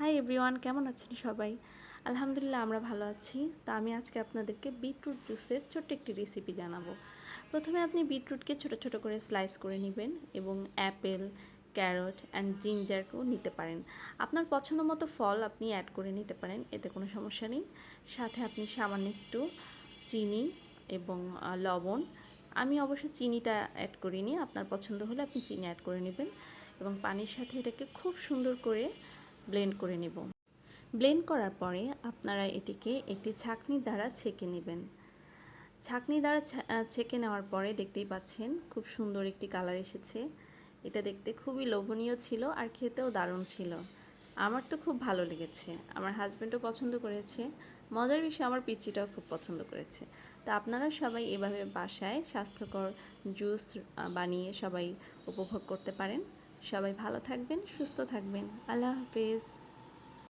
Hi everyone, কেমন আছেন সবাই? আলহামদুলিল্লাহ আমরা ভালো আছি। তো আমি আজকে আপনাদেরকে বিটরুট জুসের ছোট্ট একটি রেসিপি জানাবো। প্রথমে আপনি বিটরুটকে ছোট ছোট করে স্লাইস করে নেবেন এবং অ্যাপেল, ক্যারট অ্যান্ড জিঞ্জারকেও নিতে পারেন। আপনার পছন্দ মতো ফল আপনি অ্যাড করে নিতে পারেন, এতে কোনো সমস্যা নেই। সাথে আপনি সামান্য একটু চিনি এবং লবণ, আমি অবশ্য চিনিটা অ্যাড করিনি, আপনার পছন্দ হলে আপনি চিনি অ্যাড করে নেবেন এবং পানির সাথে এটাকে খুব সুন্দর করে ব্লেন্ড করে নেব। ব্লেন্ড করার পরে আপনারা এটিকে একটি ছাঁকনির দ্বারা ছেঁকে নেবেন। ছাঁকনি দ্বারা ছেঁকে নেওয়ার পরে দেখতেই পাচ্ছেন খুব সুন্দর একটি কালার এসেছে। এটা দেখতে খুবই লোভনীয় ছিল আর খেতেও দারুণ ছিল। আমার তো খুব ভালো লেগেছে, আমার হাজব্যান্ডও পছন্দ করেছে। মজার বিষয়, আমার পিচিটাও খুব পছন্দ করেছে। তো আপনারা সবাই এভাবে বাসায় স্বাস্থ্যকর জুস বানিয়ে সবাই উপভোগ করতে পারেন। সবাই ভালো থাকবেন, সুস্থ থাকবেন। আল্লাহ হাফেজ।